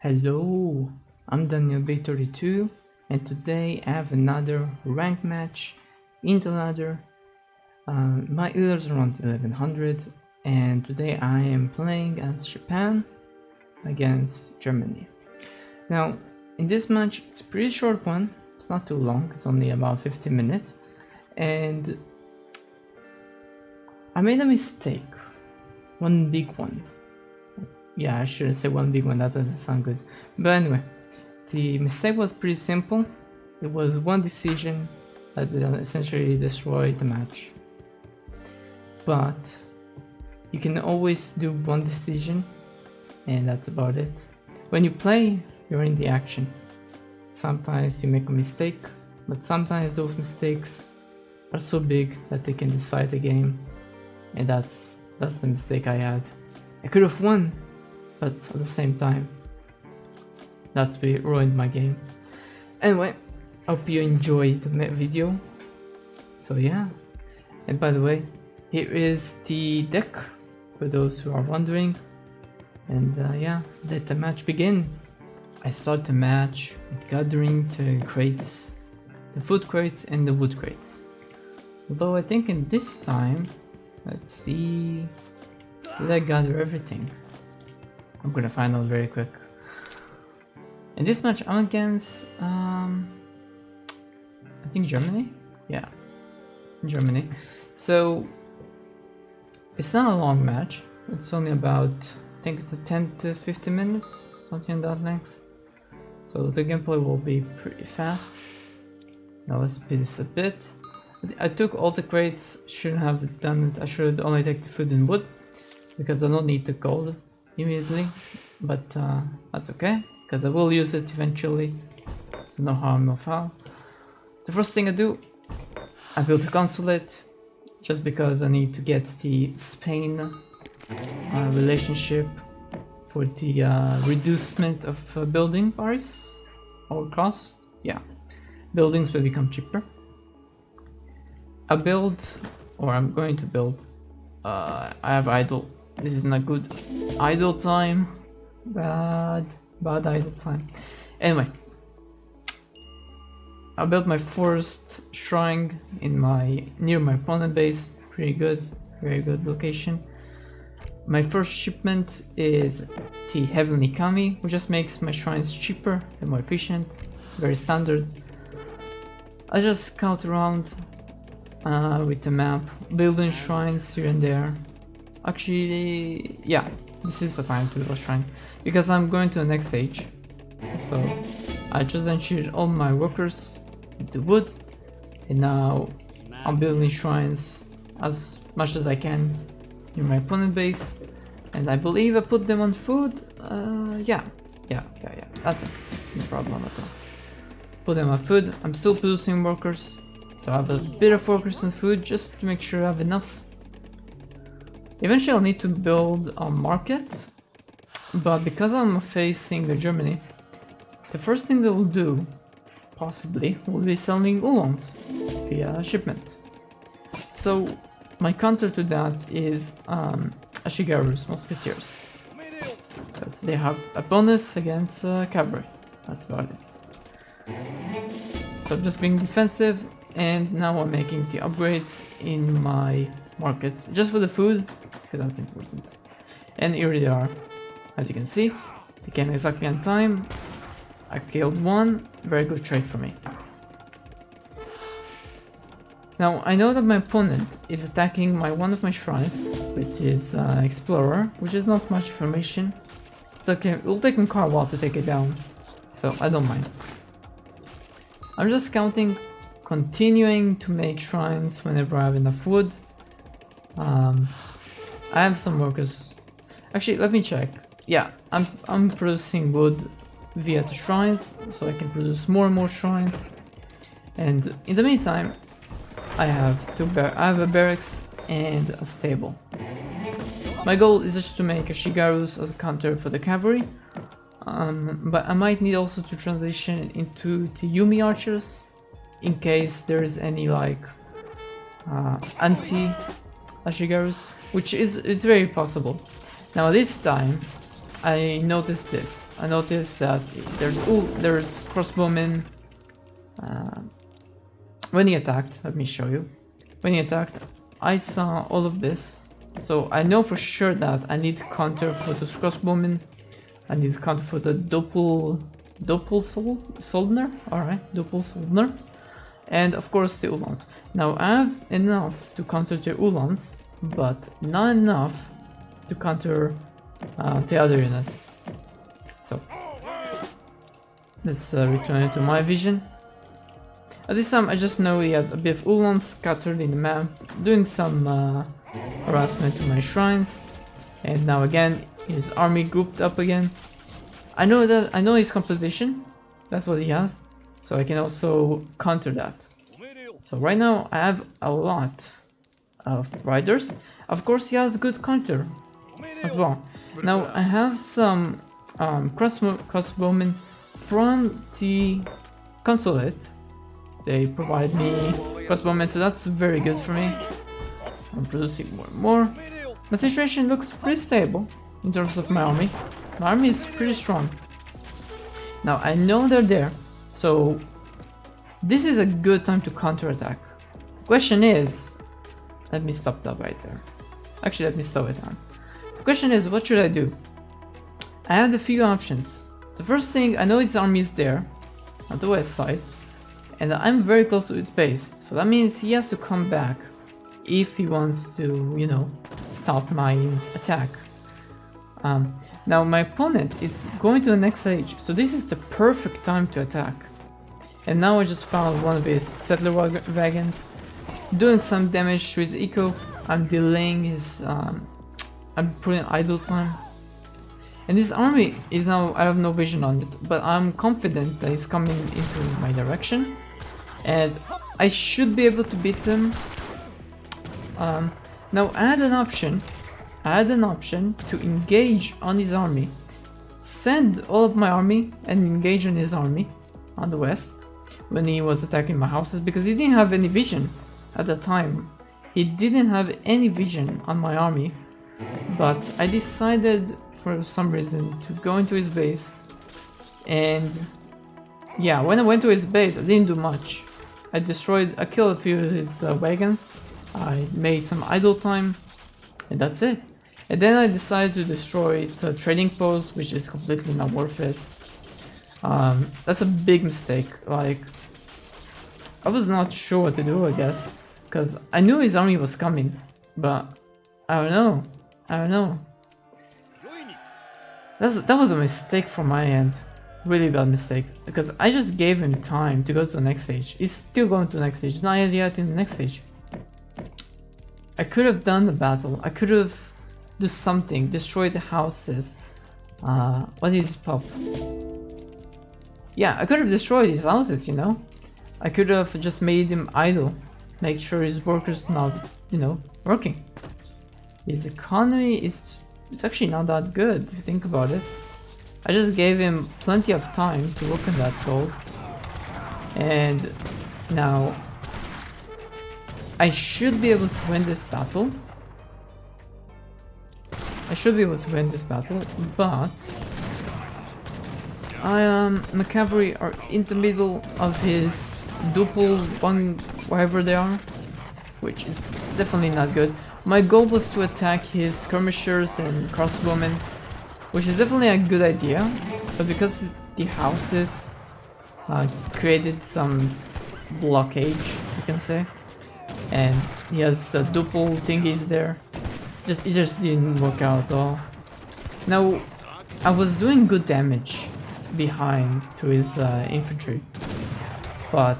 Hello, I'm Daniel B32 and today I have another rank match in the ladder. My elo is around 1100 and today I am playing as Japan against Germany. Now in this match it's a pretty short one, it's not too long, it's only about 15 minutes and I made a mistake, one big one. Yeah, I shouldn't say one big one, that doesn't sound good. But anyway, the mistake was pretty simple. It was one decision that essentially destroyed the match. But you can always do one decision and that's about it. When you play, you're in the action. Sometimes you make a mistake, but sometimes those mistakes are so big that they can decide the game. And that's the mistake I had. I could have won, but at the same time, that's what ruined my game. Anyway, hope you enjoyed the video. So yeah, and by the way, here is the deck for those who are wondering. And yeah, let the match begin. I start the match with gathering the crates, the food crates and the wood crates. Although I think in this time, let's see, did I gather everything? I'm gonna find out very quick. In this match I'm against I think Germany? Yeah, Germany. So it's not a long match, it's only about I think 10 to 15 minutes, something in that length. So the gameplay will be pretty fast. Now let's speed this a bit. I took all the crates, shouldn't have done it, I should only take the food and wood because I don't need the gold immediately, but that's okay because I will use it eventually, so no harm no foul. The first thing I do, I build a consulate just because I need to get the Spain relationship for the reducement of building price or cost. Yeah, buildings will become cheaper. I build, or I'm going to build, I have idle. This is not good. Idle time. Bad idle time. Anyway, I built my first shrine in near my opponent base. Pretty good, very good location. My first shipment is the Heavenly Kami, which just makes my shrines cheaper and more efficient. Very standard. I just scout around with the map, building shrines here and there. Actually, yeah, this is the time to do a shrine because I'm going to the next stage. So I just ensured all my workers with the wood, and now I'm building shrines as much as I can in my opponent base. And I believe I put them on food. Yeah, that's no problem at all. Put them on food. I'm still producing workers, so I have a bit of workers on food just to make sure I have enough. Eventually I'll need to build a market, but because I'm facing Germany, the first thing they will do, possibly, will be selling oolongs via shipment. So my counter to that is Ashigaru's musketeers, because they have a bonus against cavalry. That's about it. So I'm just being defensive, and now I'm making the upgrades in my market just for the food, because that's important. And here they are. As you can see, they came exactly on time. I killed one. Very good trade for me. Now I know that my opponent is attacking one of my shrines, which is Explorer, which is not much information. It's okay. It will take me quite a while to take it down, so I don't mind. I'm just scouting, continuing to make shrines whenever I have enough wood. I have some workers. Actually, let me check. Yeah, I'm producing wood via the shrines, so I can produce more and more shrines. And in the meantime, I have a barracks and a stable. My goal is just to make Ashigarus as a counter for the cavalry, but I might need also to transition into the Yumi archers in case there is any like anti Ashigarus, which is very possible. Now this time I noticed this. I noticed that there's crossbowmen. When he attacked, let me show you. When he attacked, I saw all of this. So I know for sure that I need to counter for those crossbowmen. I need to counter for the Soldner. Alright, Soldner. And of course the Ulans. Now I have enough to counter the Ulans, but not enough to counter the other units. So let's return to my vision. At this time I just know he has a bit of Ulans scattered in the map, doing some harassment to my shrines, and now again his army grouped up again. I know his composition, that's what he has, so I can also counter that. So right now I have a lot of riders. Of course he has good counter as well. Now I have some crossbowmen from the consulate. They provide me crossbowmen, so that's very good for me. I'm producing more and more. My situation looks pretty stable in terms of my army. My army is pretty strong. Now I know they're there, so this is a good time to counterattack. Question is, let me stop that right there. Actually, let me slow it down. The question is, what should I do? I have a few options. The first thing, I know his army is there, on the west side, and I'm very close to his base, so that means he has to come back if he wants to, you know, stop my attack. Now my opponent is going to the next age, so this is the perfect time to attack. And now I just found one of his settler wagons, doing some damage to his eco. I'm delaying his, I'm putting idle time. And this army is now, I have no vision on it, but I'm confident that he's coming into my direction. And I should be able to beat him. Now I had an option to engage on his army. Send all of my army and engage on his army on the west when he was attacking my houses, because he didn't have any vision at the time. He didn't have any vision on my army, but I decided for some reason to go into his base, and yeah, when I went to his base I didn't do much. I killed a few of his wagons, I made some idle time, and that's it. And then I decided to destroy the trading post, which is completely not worth it. That's a big mistake. Like, I was not sure what to do, I guess, because I knew his army was coming, but I don't know. That was a mistake from my end, really bad mistake, because I just gave him time to go to the next stage. He's still going to the next stage, he's not yet in the next stage. I could have done the battle, I could have done something, destroyed the houses. What is pop? Yeah, I could have destroyed his houses, you know? I could have just made him idle, make sure his workers not, you know, working. His economy is actually not that good if you think about it. I just gave him plenty of time to work on that gold, and now I should be able to win this battle. But my cavalry are in the middle of his duple one, wherever they are, which is definitely not good. My goal was to attack his skirmishers and crossbowmen, which is definitely a good idea, but because the houses created some blockage, you can say, and he has duple thingies there, it just didn't work out at all. Now, I was doing good damage behind to his infantry, but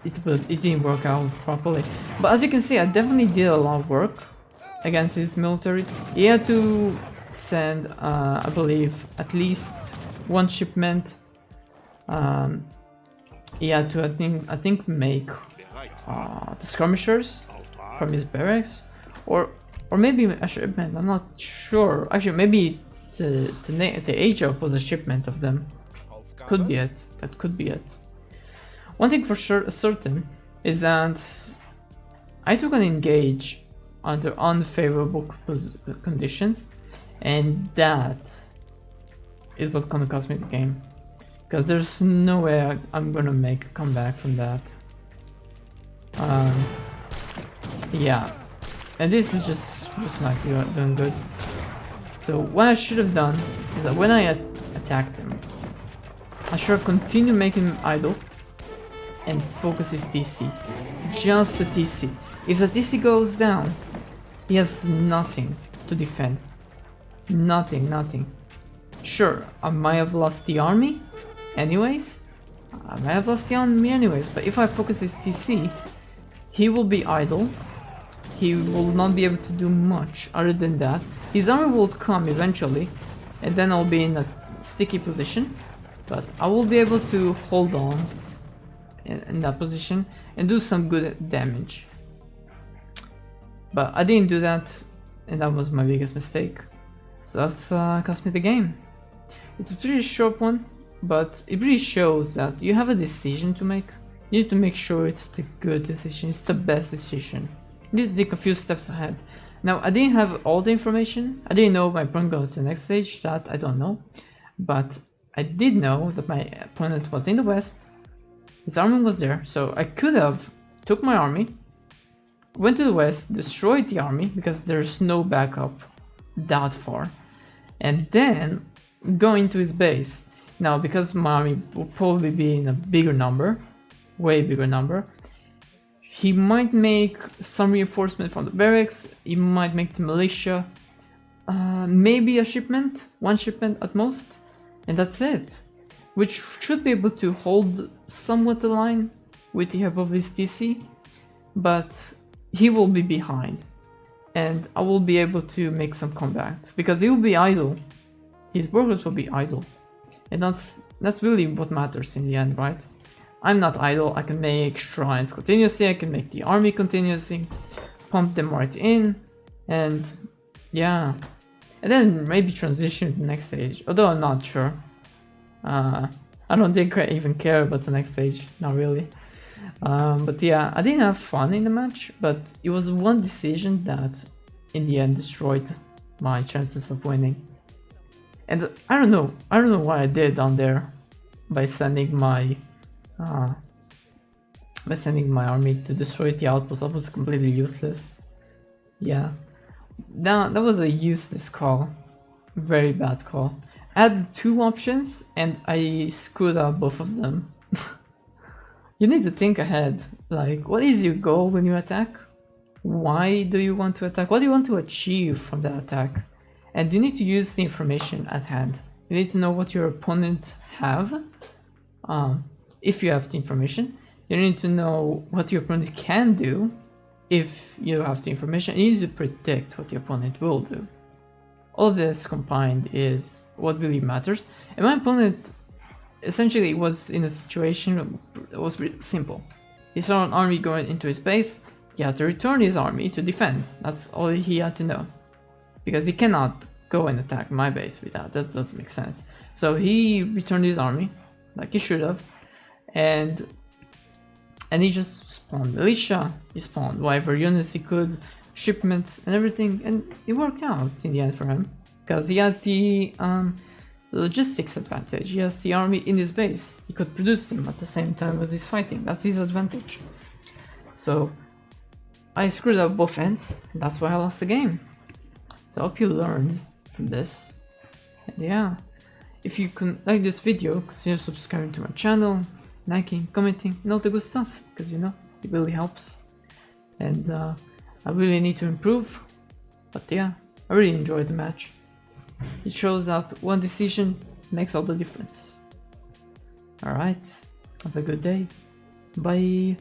it didn't work out properly. But as you can see, I definitely did a lot of work against his military. He had to send, I believe, at least one shipment. He had to, I think, make the skirmishers from his barracks, or maybe a shipment. I'm not sure. Actually, maybe the age of was a shipment of them. Could be it. That could be it. One thing for sure certain is that I took an engage under unfavorable conditions, and that is what gonna cost me the game. Because there's no way I'm gonna make a comeback from that. Yeah, and this is just not doing good. So what I should have done is that when I attacked him, I should have continued making him idle and focus his TC. Just the TC. If the TC goes down, he has nothing to defend. Nothing. Sure, I might have lost the army anyways. But if I focus his TC, he will be idle. He will not be able to do much other than that. His army will come eventually, and then I'll be in a sticky position. But I will be able to hold on in that position and do some good damage. But I didn't do that, and that was my biggest mistake. So that's cost me the game. It's a pretty short one, but it really shows that you have a decision to make. You need to make sure it's the good decision, it's the best decision. You need to think a few steps ahead. Now, I didn't have all the information. I didn't know my opponent goes to the next stage, that I don't know. But I did know that my opponent was in the west. His army was there, so I could have took my army, went to the west, destroyed the army, because there's no backup that far, and then go into his base. Now, because my army will probably be in a bigger number, way bigger number, he might make some reinforcement from the barracks, he might make the militia, maybe a shipment, one shipment at most, and that's it. Which should be able to hold somewhat the line with the help of his TC, but he will be behind, and I will be able to make some comeback, because he will be idle. His workers will be idle, and that's really what matters in the end, right? I'm not idle. I can make shrines continuously, I can make the army continuously, pump them right in, and yeah, and then maybe transition to the next stage, although I'm not sure. I don't think I even care about the next stage, not really. But yeah, I didn't have fun in the match, but it was one decision that in the end destroyed my chances of winning. And I don't know what I did down there by sending my army to destroy the outpost. That was completely useless. Yeah, that was a useless call, very bad call. I had two options and I screwed up both of them. You need to think ahead, like, what is your goal when you attack? Why do you want to attack? What do you want to achieve from that attack? And you need to use the information at hand. You need to know what your opponent have, if you have the information. You need to know what your opponent can do if you have the information. You need to predict what your opponent will do. All of this combined is what really matters. And my opponent essentially was in a situation that was pretty simple. He saw an army going into his base. He had to return his army to defend. That's all he had to know, because he cannot go and attack my base with that. That doesn't make sense. So he returned his army like he should have, and he just spawned militia. He spawned whatever units he could, shipments and everything, and it worked out in the end for him, because he had the logistics advantage. He has the army in his base. He could produce them at the same time as he's fighting. That's his advantage. So I screwed up both ends, and that's why I lost the game. So I hope you learned from this. And yeah, if you can like this video, consider subscribing to my channel, liking, commenting, and all the good stuff, because you know, it really helps. And I really need to improve, but yeah, I really enjoyed the match. It shows that one decision makes all the difference. Alright, have a good day. Bye.